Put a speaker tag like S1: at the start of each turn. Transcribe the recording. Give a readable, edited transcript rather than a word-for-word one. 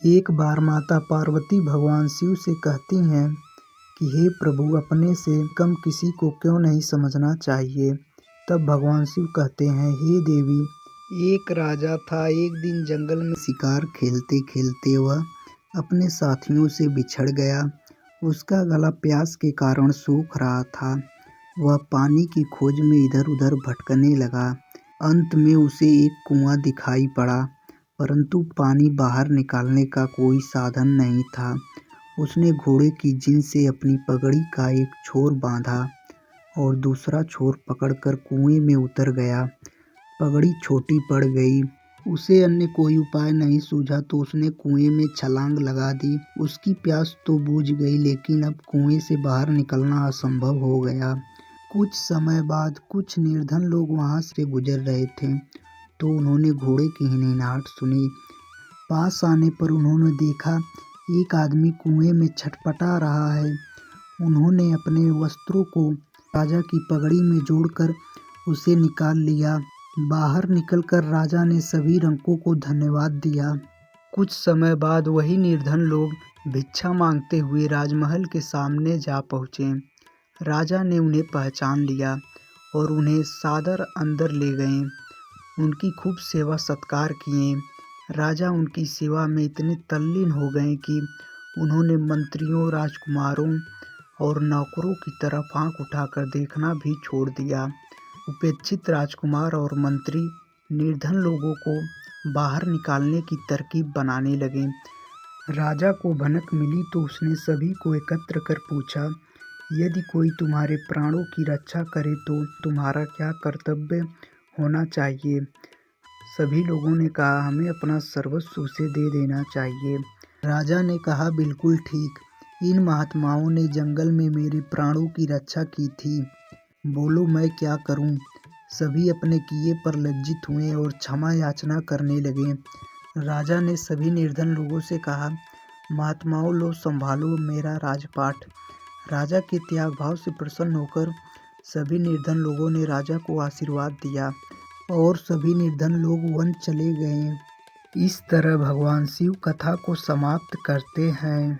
S1: एक बार माता पार्वती भगवान शिव से कहती हैं कि हे प्रभु, अपने से कम किसी को क्यों नहीं समझना चाहिए। तब भगवान शिव कहते हैं, हे देवी, एक राजा था। एक दिन जंगल में शिकार खेलते खेलते वह अपने साथियों से बिछड़ गया। उसका गला प्यास के कारण सूख रहा था। वह पानी की खोज में इधर उधर भटकने लगा। अंत में उसे एक कुआं दिखाई पड़ा, परंतु पानी बाहर निकालने का कोई साधन नहीं था। उसने घोड़े की जीन से अपनी पगड़ी का एक छोर बांधा और दूसरा छोर पकड़कर कुएं में उतर गया। पगड़ी छोटी पड़ गई। उसे अन्य कोई उपाय नहीं सूझा तो उसने कुएं में छलांग लगा दी। उसकी प्यास तो बुझ गई, लेकिन अब कुएं से बाहर निकलना असंभव हो गया। कुछ समय बाद कुछ निर्धन लोग वहां से गुजर रहे थे, तो उन्होंने घोड़े की हिनहिनाहट सुनी। पास आने पर उन्होंने देखा एक आदमी कुएं में छटपटा रहा है। उन्होंने अपने वस्त्रों को राजा की पगड़ी में जोड़कर उसे निकाल लिया। बाहर निकलकर राजा ने सभी रंकों को धन्यवाद दिया। कुछ समय बाद वही निर्धन लोग भिक्षा मांगते हुए राजमहल के सामने जा पहुँचे। राजा ने उन्हें पहचान लिया और उन्हें सादर अंदर ले गए। उनकी खूब सेवा सत्कार किए। राजा उनकी सेवा में इतने तल्लीन हो गए कि उन्होंने मंत्रियों, राजकुमारों और नौकरों की तरफ आंख उठाकर देखना भी छोड़ दिया। उपेक्षित राजकुमार और मंत्री निर्धन लोगों को बाहर निकालने की तरकीब बनाने लगे। राजा को भनक मिली तो उसने सभी को एकत्र कर पूछा, यदि कोई तुम्हारे प्राणों की रक्षा करे तो तुम्हारा क्या कर्तव्य होना चाहिए। सभी लोगों ने कहा, हमें अपना सर्वस्व उसे दे देना चाहिए। राजा ने कहा, बिल्कुल ठीक। इन महात्माओं ने जंगल में मेरे प्राणों की रक्षा की थी। बोलो, मैं क्या करूं? सभी अपने किए पर लज्जित हुए और क्षमा याचना करने लगे। राजा ने सभी निर्धन लोगों से कहा, महात्माओं, लो संभालो मेरा राजपाट। राजा के त्याग भाव से प्रसन्न होकर सभी निर्धन लोगों ने राजा को आशीर्वाद दिया और सभी निर्धन लोग वन चले गए। इस तरह भगवान शिव कथा को समाप्त करते हैं।